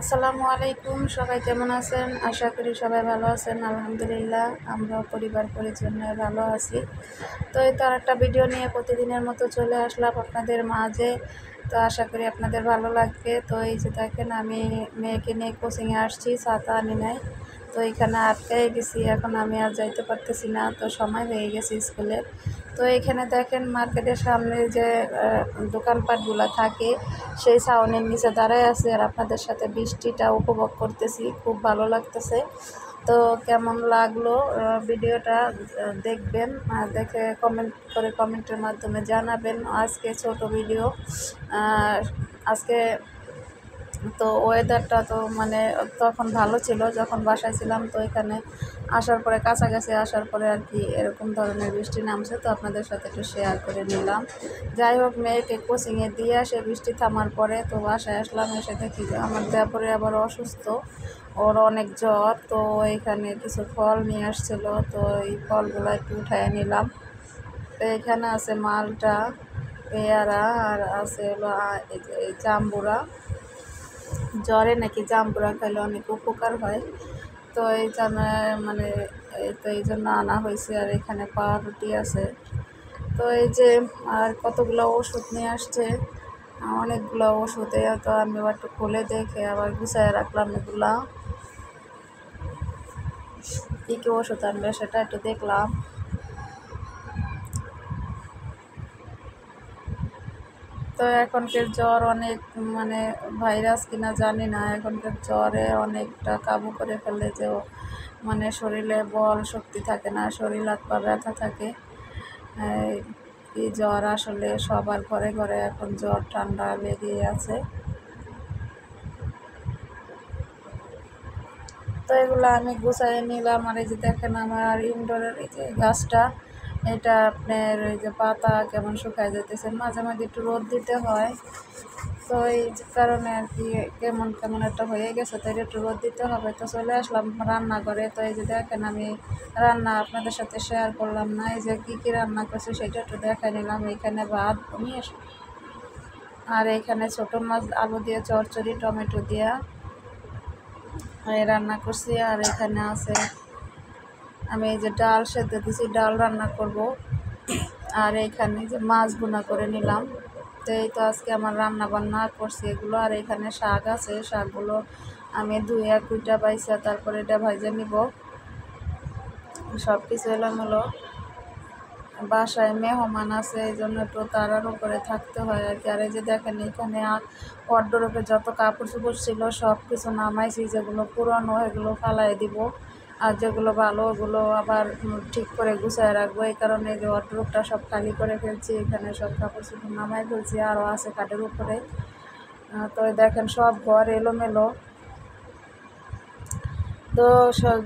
আসসালামু আলাইকুম, সবাই কেমন আছেন? আশা করি সবাই ভালো আছেন। আলহামদুলিল্লাহ, আমরা পরিবার পরিজন নিয়ে ভালো আছি। তো এই তো আরেকটা ভিডিও নিয়ে প্রতিদিনের মতো চলে আসলাম আপনাদের মাঝে। তো আশা করি আপনাদের ভালো লাগবে। তো এই যে দেখেন, আমি মেয়েকে নিয়ে কোচিংয়ে আসছি, ছাতা আনি নাই। তো এখানে আটকাই গেছি, এখন আমি আর যাইতে পারতেছি না, তো সময় হয়ে গেছে স্কুলের। তো এখানে দেখেন, মার্কেটের সামনে যে দোকানপাটগুলো থাকে, সেই ছাউনির নিচে দাঁড়ায় আছে আর আপনাদের সাথে বৃষ্টিটা উপভোগ করতেছি, খুব ভালো লাগতেছে। তো কেমন লাগলো ভিডিওটা দেখবেন, দেখে কমেন্টের মাধ্যমে জানাবেন। আজকে ছোট ভিডিও। আজকে তো ওয়েদারটা তো মানে তখন ভালো ছিল যখন বাসায় ছিলাম। তো এখানে আসার পরে, কাছাকাছি আসার পরে আর কি এরকম ধরনের বৃষ্টি নামছে, তো আপনাদের সাথে একটু শেয়ার করে নিলাম। যাই হোক, মেয়েকে কোচিংয়ে দিয়ে আসে বৃষ্টি থামার পরে তো বাসায় আসলাম। এসে দেখি যে আমার দেপরে আবার অসুস্থ, ওর অনেক জ্বর। তো এখানে কিছু ফল নিয়ে আসছিল, তো এই ফলগুলো একটু উঠায় নিলাম। তো এখানে আছে মালটা, পেয়ারা, আর আছে হলো এই জাম্বুরা। জ্বরে নাকি জাম্বুরা খাইলে অনেক উপকার হয়। তো এই জন্য মানে এই জন্য আনা হয়েছে। আর এখানে পাউরুটি আছে। তো এই যে আর কতগুলো ওষুধ নিয়ে আসছে, অনেকগুলো ওষুধ। তো আমি আবার একটু খুলে দেখে আবার গুছায় রাখলাম এগুলা। কী কী ওষুধ আনবে সেটা একটু দেখলাম। তো এখনকার জ্বর অনেক মানে ভাইরাস কিনা জানি না, এখনকার জ্বরে অনেকটা কাবু করে ফেলে, যে মানে শরীরে বল শক্তি থাকে না, শরীর হাত পা ব্যথা থাকে। এই জ্বর আসলে সবার ঘরে ঘরে এখন জ্বর ঠান্ডা লেগেই আছে। তো এগুলো আমি গুছাই নিলাম। আর এই যে দেখেন, আমার ইনডোরের এই যে গাছটা, এটা আপনার ওই যে পাতা কেমন শুকায় যেতেছে, মাঝে মাঝে একটু রোদ দিতে হয়। তো এই কারণে আর কি কেমন কেমন একটা হয়ে গেছে, তো এটা একটু রোদ দিতে হবে। তো চলে আসলাম রান্না করে। তো এই যে দেখেন, আমি রান্না আপনাদের সাথে শেয়ার করলাম না, এই যে কী কী রান্না করছি সেটা একটু দেখাই নিলাম। এখানে ভাত নিয়ে, আর এখানে ছোটো মাছ আলু দিয়ে চচ্চড়ি টমেটো দিয়া রান্না করছি। আর এখানে আছে আমি এই যে ডাল সেদ্ধ দিছি, ডাল রান্না করব। আর এইখানে যে মাছ ভুনা করে নিলাম। তো এই তো আজকে আমার রান্না বান্না করছি এগুলো। আর এখানে শাক আছে, শাকগুলো আমি ধুয়ে কুইটা পাইছি, তারপরে এটা ভাজে নিব। সব কিছু এলোমেলো, বাসায় মেহমান আছে, এই জন্য একটু তাড়ার উপরে থাকতে হয় আর কি। আর এই যে দেখেন, এখানে ওয়ারড্রোবে যত কাপড় চোপড় ছিল সব কিছু নামাইছি, যেগুলো পুরনো এগুলো ফালাই দিব, আর যেগুলো ভালো ওগুলো আবার ঠিক করে গুছায় রাখবো। এই কারণে যে ওয়ারড্রোবটা সব খালি করে ফেলছি, এখানে সব কাপড় চোপড় নামাই ফেলছি, আরও আছে খাটের উপরে। তো দেখেন সব ঘর এলোমেলো। তো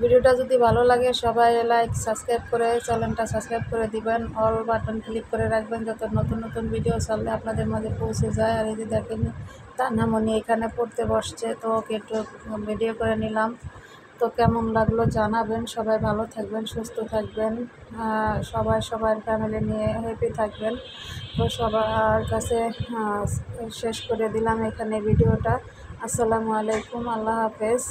ভিডিওটা যদি ভালো লাগে সবাই লাইক সাবস্ক্রাইব করে চ্যানেলটা সাবস্ক্রাইব করে দিবেন, অল বাটন ক্লিক করে রাখবেন, যাতে নতুন নতুন ভিডিও ছাড়লে আপনাদের মাঝে পৌঁছে যায়। আর এই যে দেখেন, তান্নামণি এখানে পড়তে বসছে, তো ওকে একটু ভিডিও করে নিলাম। তো কেমন লাগলো জানাবেন। সবাই ভালো থাকবেন, সুস্থ থাকবেন, সবাই সবার ফ্যামিলি নিয়ে হ্যাপি থাকবেন। তো সবার কাছে শেষ করে দিলাম এখানে ভিডিওটা। আসসালামু আলাইকুম, আল্লাহ হাফেজ।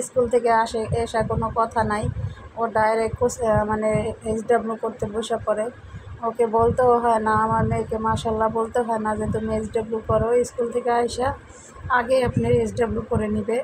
স্কুল থেকে এসে কোনো কথা নাই, ও ডাইরেক্ট মানে এইচডাব্লিউ করতে বসে পড়ে। ওকে বলতেও হয় না, আমার মেয়েকে মাশাল্লাহ বলতে হয় না যে তুমি এইচডাব্লিউ করো, স্কুল থেকে আইসা আগে আপনি এইচডাব্লিউ করে নিবে।